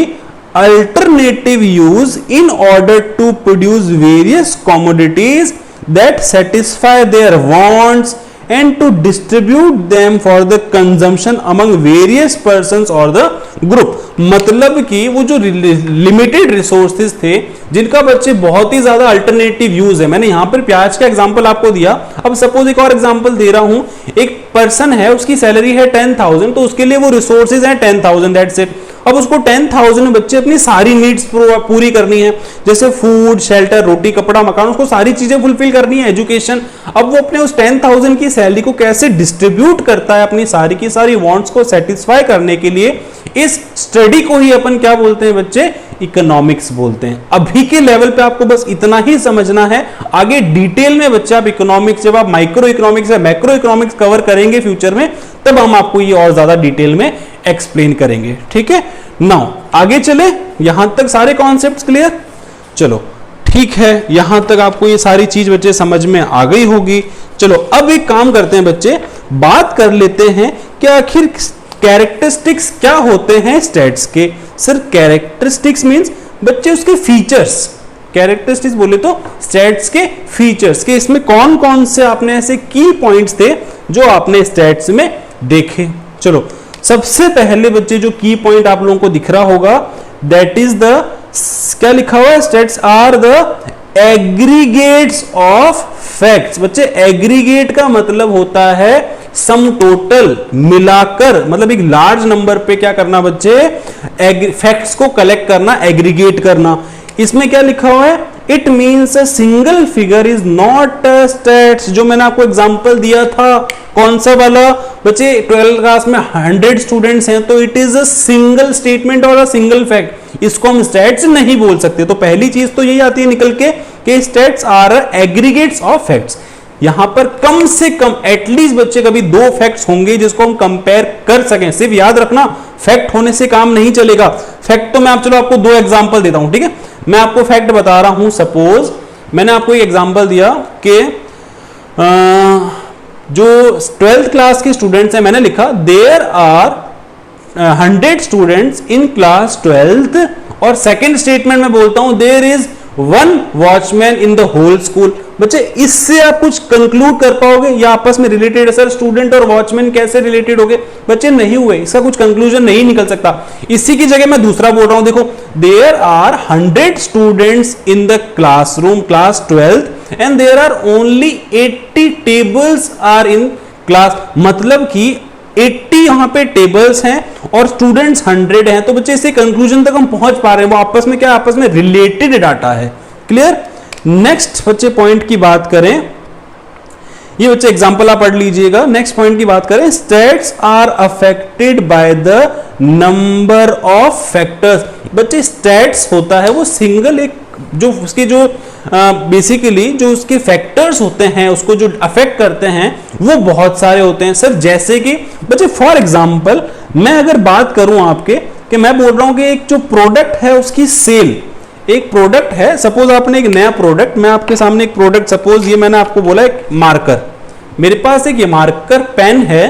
[SPEAKER 1] alternative use in order to produce various commodities that satisfy their wants and to distribute them for the consumption among various persons or the group। मतलब कि वो जो limited resources थे, जिनका बच्चे बहुत ही ज्यादा alternative use है। मैंने यहां पर प्याज का एग्जांपल आपको दिया। अब सपोज एक और एग्जांपल दे रहा हूं, एक पर्सन है, उसकी सैलरी है 10,000, तो उसके लिए वो रिसोर्सेज है 10,000, दैट्स इट। अब उसको 10,000 में बच्चे अपनी सारी नीड्स पूरी करनी है, जैसे फूड, शेल्टर, रोटी, कपड़ा, मकान, उसको सारी चीजें फुलफिल करनी है, एजुकेशन। अब वो अपने उस 10,000 की सैलरी को कैसे डिस्ट्रीब्यूट करता है अपनी सारी की सारी वांट्स को सेटिस्फाई करने के लिए, इस स्टडी को ही अपन क्या बोलते हैं बच्चे? इकोनॉमिक्स बोलते हैं। अभी के लेवल पे आपको बस इतना ही समझना है। आगे डिटेल में बच्चे आप इकोनॉमिक्स, जब आप माइक्रो इकोनॉमिक्स या मैक्रो इकोनॉमिक्स कवर करेंगे फ्यूचर में, तब हम आपको ये और ज्यादा डिटेल में एक्सप्लेन करेंगे, ठीक है। नाउ आगे चले, यहां तक सारे कॉन्सेप्ट्स क्लियर? चलो ठीक है, यहां तक आपको ये सारी चीज बच्चे समझ में आ गई होगी। चलो अब एक काम करते हैं बच्चे, बात कर लेते हैं कि आखिर कैरेक्टरिस्टिक्स क्या होते हैं स्टैट्स के। सर कैरेक्टरिस्टिक्स मींस बच्चे उसके फीचर्स, कैरेक्टरिस्टिक्स बोले तो स्टैट्स के फीचर्स के, इसमें कौन कौन से आपने ऐसे की पॉइंट्स थे जो आपने स्टैट्स में देखे। चलो सबसे पहले बच्चे जो की पॉइंट आप लोगों को दिख रहा होगा, दैट इज द, क्या लिखा हुआ है? Stats are the aggregates of facts. बच्चे एग्रीगेट का मतलब होता है सम टोटल, मिलाकर, मतलब एक लार्ज नंबर पे क्या करना बच्चे? फैक्ट्स को कलेक्ट करना, एग्रीगेट करना। इसमें क्या लिखा हुआ है? It means a single figure is not stats. जो मैंने आपको एग्जांपल दिया था, कौन सा वाला बच्चे? 12th क्लास में 100 स्टूडेंट्स हैं, तो it is a single statement और अ सिंगल फैक्ट। इसको हम स्टैट्स नहीं बोल सकते। तो पहली चीज तो यही आती है निकल के कि stats are aggregates of facts. यहां पर कम से कम एटलीस्ट बच्चे कभी 2 फैक्ट्स होंगे जिसको हम कंपेयर कर सकें। सिर्फ याद रखना, फैक्ट होने से काम नहीं चलेगा। फैक्ट तो मैं चलो आपको 2 एग्जांपल देता हूं, ठीक है। मैं आपको फैक्ट बता रहा हूं, सपोज मैंने आपको एक एग्जांपल दिया कि जो 12th क्लास के स्टूडेंट्स हैं, मैंने लिखा there are 100 students in class 12th, और सेकेंड स्टेटमेंट में बोलता हूं there is 1 watchman in the whole school. बच्चे इससे आप कुछ कंक्लूड कर पाओगे या आपस में रिलेटेड है? सर स्टूडेंट और वॉचमैन कैसे रिलेटेड हो गए? बच्चे नहीं हुए, इसका कुछ कंक्लूजन नहीं निकल सकता। इसी की जगह मैं दूसरा बोल रहा हूं, देखो there are 100 students in the classroom, class 12th, and there are only 80 tables are in class. मतलब कि 80 यहां पे टेबल्स हैं और स्टूडेंट्स 100 हैं। तो बच्चे इसी कंक्लूजन तक हम पहुंच पा रहे हैं, वो आपस में क्या, आपस में रिलेटेड डाटा है। क्लियर? नेक्स्ट बच्चे पॉइंट की बात करें, ये बच्चे एग्जांपल आप पढ़ लीजिएगा। नेक्स्ट पॉइंट की बात करें, stats are affected by the number of factors. बच्चे स्टेट्स होता है वो सिंगल एक जो उसके जो बेसिकली जो उसके फैक्टर्स होते हैं उसको जो अफेक्ट करते हैं वो बहुत सारे होते हैं। सर जैसे कि बच्चे फॉर एग्जांपल मैं अगर बात करूं आपके कि मैं बोल रहा हूं कि एक जो प्रोडक्ट है उसकी सेल, एक प्रोडक्ट है, सपोज आपने एक नया प्रोडक्ट, मैं आपके सामने एक प्रोडक्ट, सपोज ये मैंने आपको बोला एक मार्कर, मेरे पास एक ये मार्कर पेन है,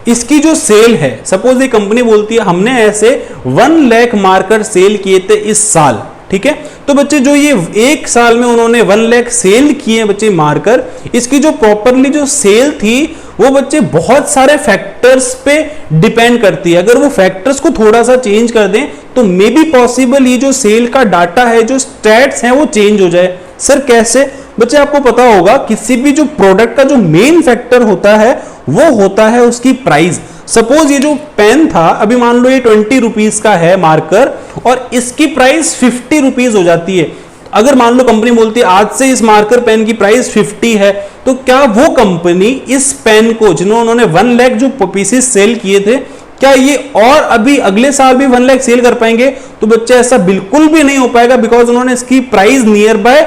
[SPEAKER 1] इसकी जो सेल है, सपोज ये कंपनी बोलती है हमने ऐसे 1 लाख मार्कर सेल किए थे इस साल, ठीक है। तो बच्चे जो ये एक साल में उन्होंने 1 लाख सेल किए बच्चे मार्कर, इसकी जो प्रॉपरली जो सेल थी वो बच्चे बहुत सारे फैक्टर्स पे डिपेंड करती है। अगर वो फैक्टर्स को थोड़ा सा चेंज कर दें तो मे बी पॉसिबल ये जो सेल का डाटा है, जो स्टैट्स हैं वो चेंज हो जाए। सर कैसे? बच्चे आपको पता होगा किसी भी जो प्रोडक्ट का जो मेन फैक्टर होता है वो होता है उसकी प्राइस। सपोज ये जो पेन था, अभी मान लो ये 20 रुपीज का है मार्कर और इसकी प्राइस 50 रुपीज हो जाती है। अगर मान लो कंपनी बोलती है आज से इस मार्कर पेन की प्राइस 50 है, तो क्या वो कंपनी इस पेन को जिन्होंने 1 लाख जो पीसेस सेल किए थे, क्या ये और अभी अगले साल भी 1 लाख सेल कर पाएंगे? तो बच्चे ऐसा बिल्कुल भी नहीं हो पाएगा, बिकॉज उन्होंने इसकी प्राइस नियर बाय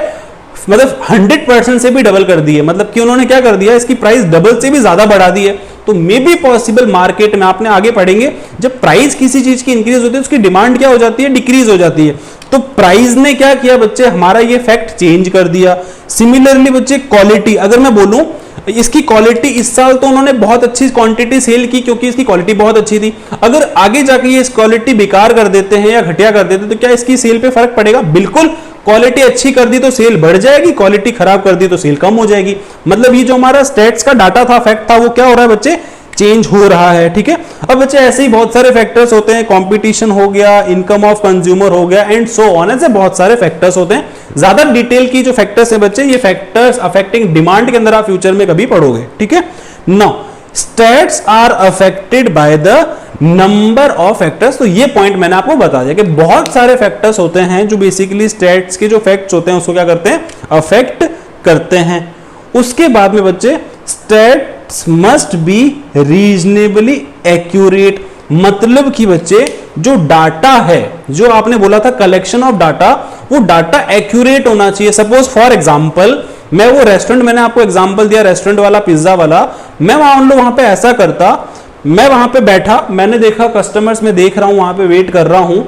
[SPEAKER 1] मतलब 100% से भी डबल कर दी है। मतलब कि उन्होंने क्या कर दिया, इसकी प्राइस डबल से भी ज्यादा बढ़ा दी है। तो मे बी पॉसिबल मार्केट में, आपने आगे पढ़ेंगे, जब प्राइस किसी चीज की इंक्रीज होती है उसकी डिमांड क्या हो जाती है, डिक्रीज हो जाती है। तो प्राइस ने क्या किया बच्चे, हमारा ये फैक्ट चेंज कर दिया। सिमिलरली बच्चे क्वालिटी, अगर मैं बोलूं इसकी क्वालिटी इस साल तो उन्होंने बहुत अच्छी क्वांटिटी सेल की क्योंकि इसकी क्वालिटी बहुत अच्छी थी, अगर आगे जाके ये इस क्वालिटी बेकार कर देते हैं या घटिया कर देते हैं तो क्या इसकी सेल पे फर्क पड़ेगा? बिल्कुल। क्वालिटी अच्छी कर दी तो सेल बढ़ जाएगी, क्वालिटी खराब कर दी तो सेल कम हो जाएगी। मतलब ये जो हमारा स्टैट्स का डाटा था, फैक्ट था, वो क्या हो रहा है बच्चे, चेंज हो रहा है। ठीक है। अब बच्चे ऐसे ही बहुत सारे फैक्टर्स होते हैं, कंपटीशन हो गया, इनकम ऑफ कंज्यूमर हो गया एंड सो ऑन, ऐसे बहुत सारे फैक्टर्स होते हैं। ज्यादा डिटेल की जो फैक्टर्स है बच्चे, ये फैक्टर्स अफेक्टिंग डिमांड के अंदर आप फ्यूचर में कभी पढ़ोगे। ठीक है। Now stats are affected by the number of factors. तो ये पॉइंट मैंने आपको बता दिया कि बहुत सारे फैक्टर्स होते हैं जो बेसिकली स्टैट्स के जो फैक्ट्स होते हैं उसको क्या करते हैं, अफेक्ट करते हैं। उसके बाद में बच्चे stats must be reasonably accurate, मतलब कि बच्चे जो डाटा है, जो आपने बोला था कलेक्शन ऑफ डाटा, वो डाटा एक्यूरेट होना चाहिए। सपोज फॉर एग्जांपल मैं वो रेस्टोरेंट, मैंने आपको एग्जांपल दिया रेस्टोरेंट वाला, पिज्जा वाला, मैं मान लो वहां पे ऐसा करता, मैं वहां पे बैठा, मैंने देखा कस्टमर्स, मैं देख रहा हूं वहां पे वेट कर रहा हूं,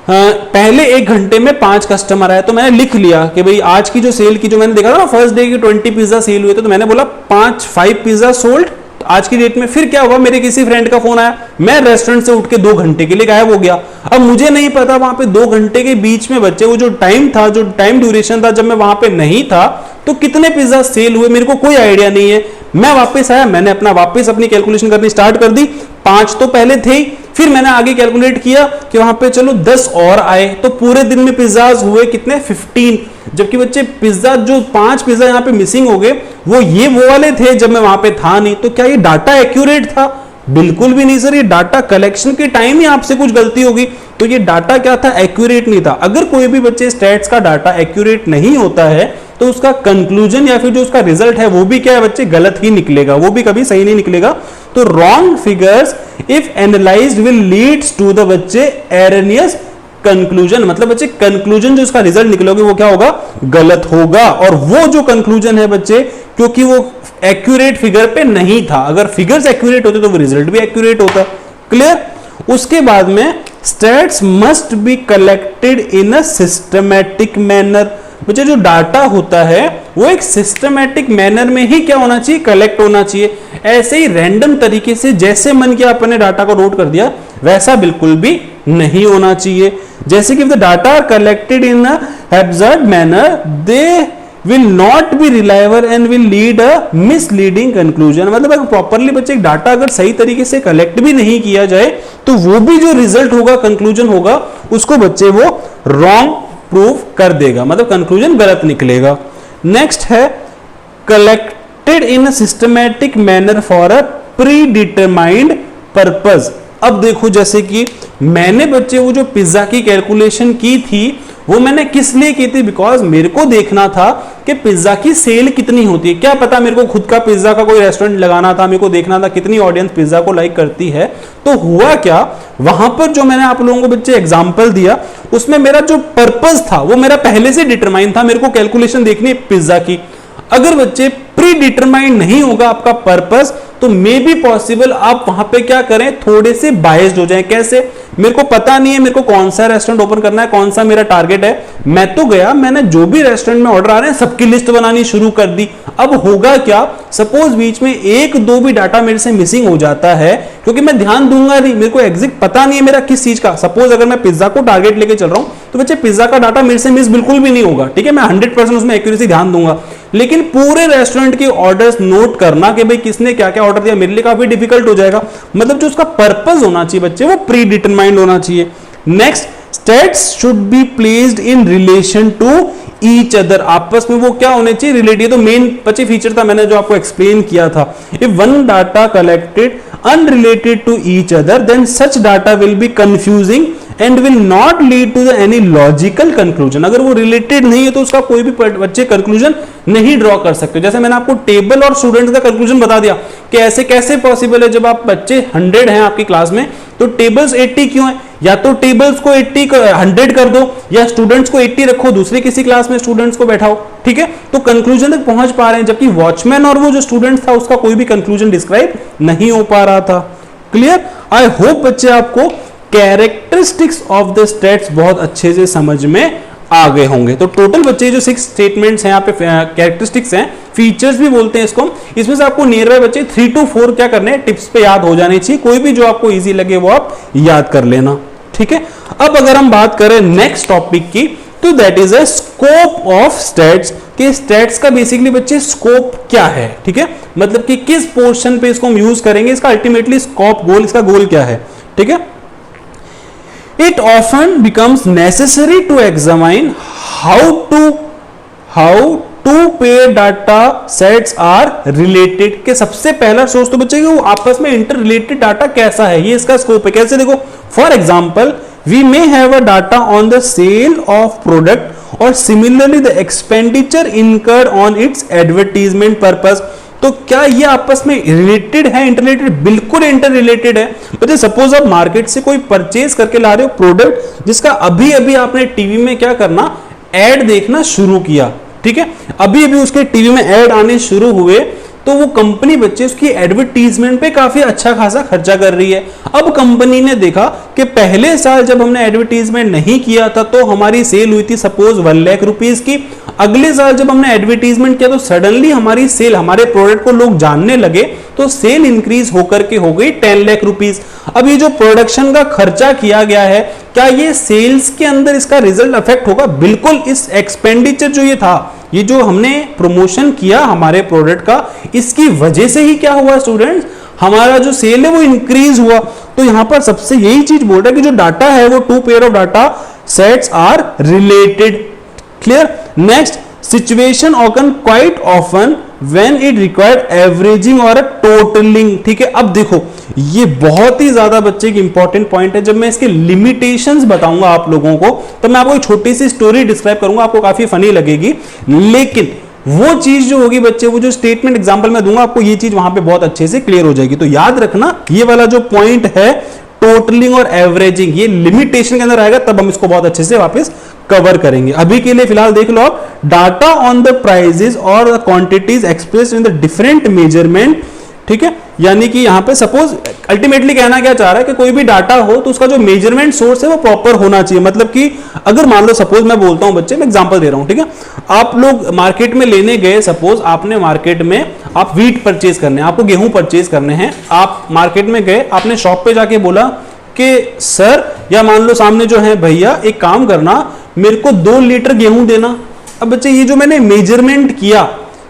[SPEAKER 1] पहले 1 घंटे में 5 कस्टमर आए, तो मैंने लिख लिया कि भाई आज की जो सेल की, जो मैंने देखा था ना फर्स्ट डे की 20 पिज्जा सेल हुए थे, तो मैंने बोला 5 पिज्जा सोल्ड आज की डेट में। फिर क्या हुआ, मेरे किसी फ्रेंड का फोन आया, मैं रेस्टोरेंट से उठ के 2 घंटे के लिए गायब हो गया। अब मुझे नहीं पता वहां पे 2 घंटे के बीच में बच्चे वो जो टाइम था, जो टाइम ड्यूरेशन था जब मैं वहां पे नहीं था, तो कितने पिज्जा सेल हुए मेरे को कोई आइडिया नहीं है। मैं वापस आया, मैंने वापस अपनी कैलकुलेशन करनी स्टार्ट कर दी, 5 तो पहले थे ही, फिर मैंने आगे कैलकुलेट किया कि वहां पे चलो 10 और आए, तो पूरे दिन में पिज्जाज हुए कितने, 15। जबकि बच्चे पिज्जा जो 5 पिज्जा यहाँ पे मिसिंग हो गए, वो वाले थे जब मैं वहां पे था नहीं। तो क्या ये डाटा एक्यूरेट था? बिल्कुल भी नहीं सर, ये डाटा कलेक्शन के टाइम ही आपसे कुछ गलती होगी, तो ये डाटा क्या था, एक्यूरेट नहीं था। अगर कोई भी बच्चे स्टैट्स का डाटा एक्यूरेट नहीं होता है तो उसका कंक्लूजन या फिर जो उसका रिजल्ट है वो भी क्या है बच्चे, गलत ही निकलेगा, वो भी कभी सही नहीं निकलेगा। तो wrong figures if analysed will leads to the बच्चे एरनियस कंक्लूजन, मतलब बच्चे कंक्लूजन जो उसका रिजल्ट निकलोगे वो क्या होगा, गलत होगा। और वो जो कंक्लूजन है बच्चे, क्योंकि वो एक्यूरेट फिगर पे नहीं था, अगर फिगर्स एक्यूरेट होते तो वो रिजल्ट भी एक्यूरेट होता। क्लियर। उसके बाद में stats must be collected in a systematic manner, बच्चे जो डाटा होता है वो एक सिस्टमैटिक मैनर में ही क्या होना चाहिए, कलेक्ट होना चाहिए। ऐसे ही रैंडम तरीके से जैसे मन किया अपने डाटा को नोट कर दिया, वैसा बिल्कुल भी नहीं होना चाहिए। जैसे कि if the data are collected in a haphazard manner, they will not be reliable and will lead a misleading conclusion। मतलब अगर प्रॉपरली बच्चे डाटा अगर सही तरीके से कलेक्ट भी नहीं किया जाए तो वो भी जो रिजल्ट होगा, कंक्लूजन होगा, उसको बच्चे वो रॉन्ग प्रूव कर देगा, मतलब कंक्लूजन गलत निकलेगा। नेक्स्ट है collected in systematic manner for a pre determined purpose. अब देखो जैसे कि मैंने बच्चे वो जो पिज्जा की कैलकुलेशन की थी वो मैंने किस लिए की थी, बिकॉज मेरे को देखना था कि पिज्जा की सेल कितनी होती है। क्या पता मेरे को खुद का पिज्जा का कोई रेस्टोरेंट लगाना था, मेरे को देखना था कितनी ऑडियंस पिज्जा को लाइक करती है। तो हुआ क्या, वहां पर जो मैंने आप लोगों को बच्चे एग्जांपल दिया उसमें मेरा जो पर्पस था वो मेरा पहले से डिटरमाइन था, मेरे को कैलकुलेशन देखनी है पिज्जा की। अगर बच्चे प्री डिटरमाइंड नहीं होगा आपका पर्पस तो मे बी पॉसिबल आप वहां पे क्या करें, थोड़े से बायस्ड हो जाएं। कैसे, मेरे को पता नहीं है मेरे को कौन सा रेस्टोरेंट ओपन करना है, कौन सा मेरा टारगेट है, मैं तो गया, मैंने जो भी रेस्टोरेंट में ऑर्डर आ रहे हैं सबकी लिस्ट बनानी शुरू कर दी। अब होगा क्या, सपोज बीच में एक दो भी डाटा मेरे से मिसिंग हो जाता है क्योंकि मैं ध्यान दूंगा नहीं, मेरे को एग्जैक्ट पता नहीं है मेरा किस चीज का। सपोज अगर मैं पिज्जा को टारगेट लेके चल रहा हूं तो बच्चे पिज्जा का डाटा मेरे से मिस बिल्कुल भी नहीं होगा, ठीक है, मैं 100% उसमें एक्यूरेसी ध्यान दूंगा। लेकिन पूरे रेस्टोरेंट के ऑर्डर्स नोट करना कि भाई किसने क्या क्या ऑर्डर दिया मेरे लिए काफी डिफिकल्ट हो जाएगा। मतलब जो उसका पर्पस होना चाहिए बच्चे वो प्री डिटरमाइंड होना चाहिए। Next, stats should be placed in relation to each other. आपस में वो क्या होने चाहिए, रिलेटेड। तो मेन बच्चे फीचर था मैंने जो आपको एक्सप्लेन किया था, if one data collected unrelated to each other then such data will be confusing and will not lead to the any logical conclusion। अगर वो रिलेटेड नहीं है तो उसका कोई भी बच्चे कंक्लूजन नहीं ड्रॉ कर सकते। जैसे मैंने आपको टेबल और स्टूडेंट्स का कंक्लूजन बता दिया कि ऐसे कैसे पॉसिबल है, जब आप बच्चे 100 हैं आपकी क्लास में तो टेबल्स 80 क्यों है, या तो टेबल्स को 100 कर दो या स्टूडेंट्स को 80 रखो, दूसरी किसी क्लास में स्टूडेंट्स को बैठाओ, ठीक है, तो कंक्लूजन तक पहुंच पा रहे हैं। जबकि वॉचमैन और वो जो स्टूडेंट था उसका कोई भी कंक्लूजन डिस्क्राइब नहीं हो पा रहा था। क्लियर, आई होप बच्चे आपको कैरेक्टरिस्टिक्स ऑफ द स्टेट्स बहुत अच्छे से समझ में आ गए होंगे। तो टोटल बच्चे जो 6 स्टेटमेंट्स हैं यहाँ पे कैरेक्टरिस्टिक्स हैं, फीचर्स भी बोलते हैं इसको, इसमें से आपको नियर बाय बच्चे 3 to 4 क्या करने हैं, टिप्स पे याद हो जाने चाहिए। कोई भी जो आपको इजी लगे वो आप याद कर लेना, ठीक है। अब अगर हम बात करें नेक्स्ट टॉपिक की तो that is a scope of states. कि स्टेट्स का बेसिकली बच्चे स्कोप क्या है, ठीक है, मतलब कि किस पोर्शन पे इसको हम यूज करेंगे, इसका अल्टीमेटली स्कोप गोल, इसका गोल क्या है, ठीक है। It often becomes necessary to examine how two pair data sets are related। के सबसे पहला सोच तो बच्चे वो आपस में इंटर रिलेटेड डाटा कैसा है, ये इसका स्कोप है। कैसे, देखो for example we may have a data on the sale of product or similarly the expenditure incurred on its advertisement purpose। तो क्या ये आपस में रिलेटेड है, इंटररिलेटेड? बिल्कुल इंटर रिलेटेड है। तो सपोज आप मार्केट से कोई परचेज करके ला रहे हो प्रोडक्ट जिसका अभी अभी आपने टीवी में क्या करना, ऐड देखना शुरू किया, ठीक है, अभी अभी उसके टीवी में ऐड आने शुरू हुए तो वो कंपनी बच्चे उसकी एडवर्टीजमेंट पे काफी अच्छा खासा खर्चा कर रही है। अब कंपनी ने देखा कि पहले साल जब हमने एडवर्टीजमेंट नहीं किया था तो हमारी सेल हुई थी सपोज 1 लाख रुपीस की, अगले साल जब हमने एडवर्टीजमेंट किया तो सडनली हमारी सेल, हमारे प्रोडक्ट को लोग जानने लगे तो सेल इंक्रीज होकर के हो गई 10 लाख रुपीस। अब ये जो प्रोडक्शन का खर्चा किया गया है क्या ये सेल्स के अंदर इसका रिजल्ट अफेक्ट होगा? बिल्कुल। इस एक्सपेंडिचर जो ये था, ये जो हमने प्रमोशन किया हमारे प्रोडक्ट का, इसकी वजह से ही क्या हुआ स्टूडेंट्स, हमारा जो सेल है वो इंक्रीज हुआ। तो यहां पर सबसे यही चीज बोल रहा है कि जो डाटा है वो 2 pair of data sets are related. Clear. Next, situation ऑकन quite often when it required averaging और टोटलिंग। ठीक है, अब देखो ये बहुत ही ज्यादा बच्चे की इंपॉर्टेंट पॉइंट है। जब मैं इसके लिमिटेशंस बताऊंगा आप लोगों को तो मैं आपको एक छोटी सी स्टोरी डिस्क्राइब करूंगा, आपको काफी फनी लगेगी, लेकिन वो चीज जो होगी बच्चे, वो जो स्टेटमेंट एग्जांपल मैं दूंगा आपको, ये चीज वहां पे बहुत अच्छे से क्लियर हो जाएगी। तो याद रखना ये वाला जो पॉइंट है टोटलिंग और एवरेजिंग, ये लिमिटेशन के अंदर आएगा, तब हम इसको बहुत अच्छे से वापस कवर करेंगे। अभी के लिए फिलहाल देख लो आप, डाटा ऑन द प्राइजेस और the quantities expressed in the different measurement. ठीक है, यानी कि यहां पे सपोज अल्टीमेटली कहना क्या चाह रहा है कि कोई भी डाटा हो तो उसका जो मेजरमेंट सोर्स है वो प्रॉपर होना चाहिए। मतलब कि अगर मान लो सपोज मैं बोलता हूं बच्चे, मैं एग्जांपल दे रहा हूं, ठीक है, आप लोग मार्केट में लेने गए, सपोज आपने मार्केट में आप व्हीट परचेज करने, आपको गेहूं परचेज करने हैं, आप मार्केट में गए, आपने शॉप पे जाके बोला कि सर या मान लो सामने जो है भैया एक काम करना, मेरे को 2 लीटर गेहूं देना। अब बच्चे ये जो मैंने मेजरमेंट किया,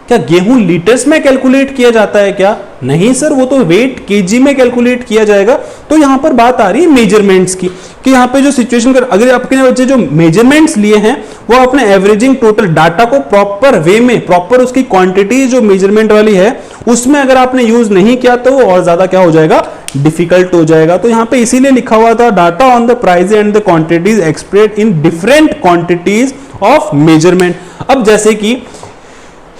[SPEAKER 1] क्या गेहूं लीटर्स में कैलकुलेट किया जाता है क्या? नहीं सर, वो तो वेट केजी में कैलकुलेट किया जाएगा। तो यहां पर बात आ रही है मेजरमेंट्स की, कि यहां पे जो सिचुएशन कर, अगर आपके बच्चे जो मेजरमेंट्स लिए हैं वो अपने एवरेजिंग टोटल डाटा को प्रॉपर वे में, प्रॉपर उसकी क्वांटिटी जो मेजरमेंट वाली है उसमें अगर आपने यूज नहीं किया तो वो और ज्यादा क्या हो जाएगा, डिफिकल्ट हो जाएगा। तो यहां पे इसीलिए लिखा हुआ था data on the price and the quantities expressed in different quantities of measurement. अब जैसे कि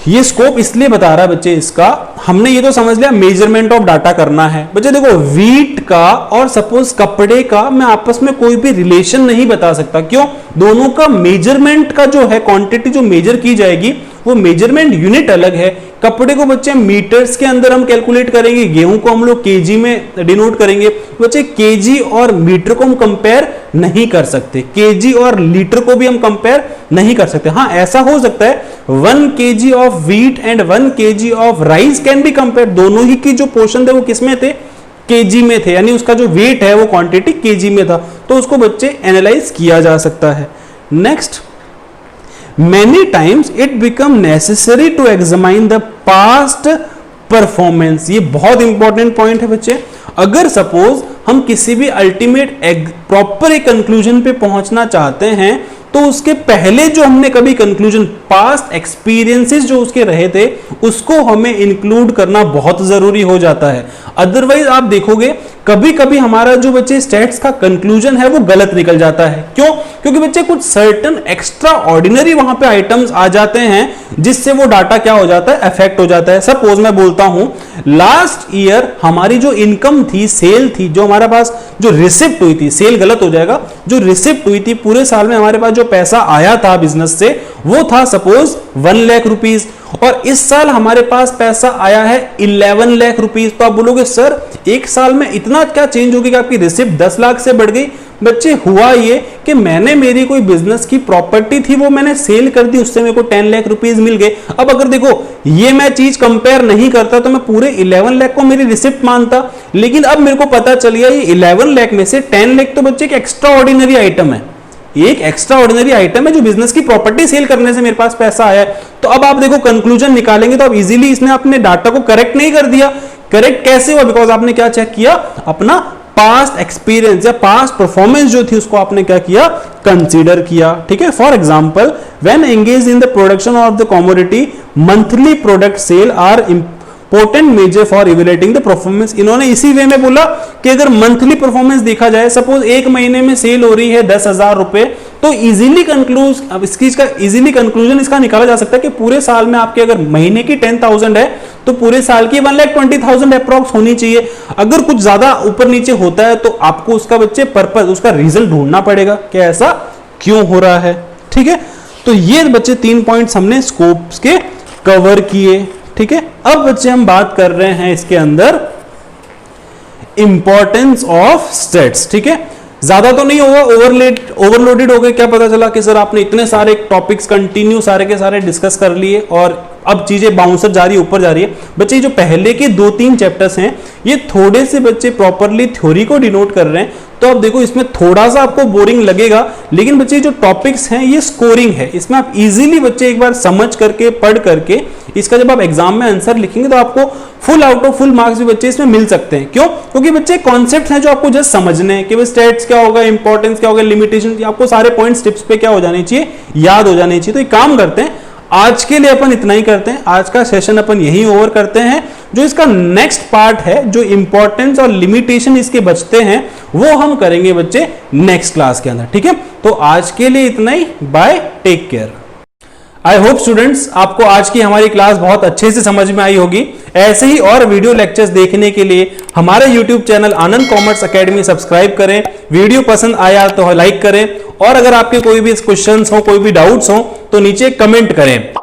[SPEAKER 1] ये स्कोप इसलिए बता रहा है बच्चे, इसका हमने ये तो समझ लिया मेजरमेंट ऑफ डाटा करना है। बच्चे देखो, वीट का और सपोज कपड़े का मैं आपस में कोई भी रिलेशन नहीं बता सकता। क्यों? दोनों का मेजरमेंट का जो है क्वांटिटी जो मेजर की जाएगी वो मेजरमेंट यूनिट अलग है। कपड़े को बच्चे मीटर्स के अंदर हम कैलकुलेट करेंगे, गेहूं को हम लोग केजी में डिनोट करेंगे। बच्चे केजी और मीटर को हम कंपेयर नहीं कर सकते, केजी और लीटर को भी हम कंपेयर नहीं कर सकते। हाँ, ऐसा हो सकता है 1 kg of wheat and 1 kg of rice can be compare. दोनों ही की जो पोर्शन थे वो किसमें थे, केजी में थे, यानी उसका जो वेट है वो क्वांटिटी केजी में था, तो उसको बच्चे एनालाइज किया जा सकता है। Next, many times it become necessary to examine the past performance। ये बहुत इंपॉर्टेंट पॉइंट है बच्चे। अगर सपोज हम किसी भी अल्टीमेट प्रॉपर एक कंक्लूजन पे पहुंचना चाहते हैं तो उसके पहले जो हमने कभी कंक्लूजन, पास्ट एक्सपीरियंसेस जो उसके रहे थे उसको हमें इंक्लूड करना बहुत जरूरी हो जाता है। अदरवाइज आप देखोगे कभी कभी हमारा जो बच्चे स्टैट्स का कंक्लूजन है वो गलत निकल जाता है। क्यों? क्योंकि बच्चे कुछ सर्टन एक्स्ट्रा ऑर्डिनरी वहां पे आइटम्स आ जाते हैं जिससे वो डाटा क्या हो जाता है, अफेक्ट हो जाता है। सपोज मैं बोलता हूं लास्ट ईयर हमारी जो इनकम थी, सेल थी, जो हमारे पास जो रिसिप्ट हुई थी, सेल गलत हो जाएगा, जो रिसिप्ट हुई थी पूरे साल में हमारे पास जो पैसा आया था बिजनेस से वो था सपोज 1 लाख रुपीज, और इस साल हमारे पास पैसा आया है 11 लाख रुपीज। तो आप बोलोगे सर एक साल में इतना क्या चेंज हो गया कि आपकी रिसिप्ट 10 लाख से बढ़ गई? बच्चे हुआ ये कि मैंने मेरी कोई बिजनेस की प्रॉपर्टी थी वो मैंने सेल कर दी, उससे मेरे को 10 लाख रुपीज मिल गए। अब अगर देखो ये मैं चीज कंपेयर नहीं करता तो मैं पूरे 11 लाख को मेरी रिसिप्ट मानता, लेकिन अब मेरे को पता चल गया ये 11 लाख में से 10 लाख तो बच्चे एक एक्स्ट्रा ऑर्डिनरी आइटम है, एक एक्स्ट्रा ऑर्डिनरी आइटम है जो बिजनेस की प्रॉपर्टी सेल करने से मेरे पास पैसा आया है। तो अब आप देखो कंक्लूजन निकालेंगे तो अब इजीली इसने अपने डाटा को करेक्ट नहीं कर दिया। करेक्ट कैसे हुआ? बिकॉज आपने क्या चेक किया, अपना पास्ट एक्सपीरियंस या पास्ट परफॉर्मेंस जो थी उसको आपने क्या किया, कंसीडर किया। ठीक है, for example when engage in the production of the commodity monthly product sale are important measure for evaluating the performance. इन्होंने इसी वे में बोला कि अगर मंथली परफॉर्मेंस देखा जाए, सपोज एक महीने में सेल हो रही है 10,000 रुपए, तो इजीली कंक्लूज, अब इस चीज का इजीली कंक्लूजन इसका निकाला जा सकता है कि पूरे साल में आपके अगर महीने की 10,000 है तो पूरे साल की 1,20,000 अप्रॉक्स होनी चाहिए। अगर कुछ ज्यादा ऊपर नीचे होता है तो आपको उसका बच्चे पर्पस, उसका रीजन ढूंढना पड़ेगा कि ऐसा क्यों हो रहा है। ठीक है, तो ये बच्चे 3 पॉइंट्स हमने स्कोप्स के कवर किए। ठीक है, अब बच्चे हम बात कर रहे हैं इसके अंदर इंपॉर्टेंस ऑफ स्टेट्स। ठीक है, ज्यादा तो नहीं होगा, ओवरलोडेड हो गए। क्या पता चला कि सर आपने इतने सारे टॉपिक्स कंटिन्यू सारे के सारे डिस्कस कर लिए और अब चीजें बाउंसर जा रही है, ऊपर जा रही है। बच्चे जो पहले के 2-3 चैप्टर्स हैं ये थोड़े से बच्चे प्रॉपरली थ्योरी को डिनोट कर रहे हैं, तो अब देखो इसमें थोड़ा सा आपको बोरिंग लगेगा, लेकिन बच्चे जो टॉपिक्स हैं ये स्कोरिंग है, इसमें आप इजीली बच्चे एक बार समझ करके पढ़ करके इसका जब आप एग्जाम में आंसर लिखेंगे तो आपको full out of full marks भी बच्चे इसमें मिल सकते हैं। क्यों? क्योंकि बच्चे कॉन्सेप्ट हैं जो आपको जस्ट समझने हैं कि स्टेट्स क्या होगा, इंपॉर्टेंस क्या होगा, लिमिटेशन, आपको सारे पॉइंट्स टिप्स पे क्या हो जाने चाहिए, याद हो जाने चाहिए। तो एक काम करते हैं, आज के लिए अपन इतना ही करते हैं, आज का सेशन अपन यही ओवर करते हैं। जो इसका नेक्स्ट पार्ट है, जो इंपॉर्टेंस और लिमिटेशन इसके बचते हैं, वो हम करेंगे बच्चे नेक्स्ट क्लास के अंदर। ठीक है, तो आज के लिए इतना ही, bye, take care. I hope students आपको आज की हमारी क्लास बहुत अच्छे से समझ में आई होगी। ऐसे ही और वीडियो लेक्चर्स देखने के लिए हमारे यूट्यूब चैनल आनंद कॉमर्स एकेडमी सब्सक्राइब करें। वीडियो पसंद आया तो लाइक करें, और अगर आपके कोई भी क्वेश्चंस हो, कोई भी डाउट्स हो तो नीचे कमेंट करें।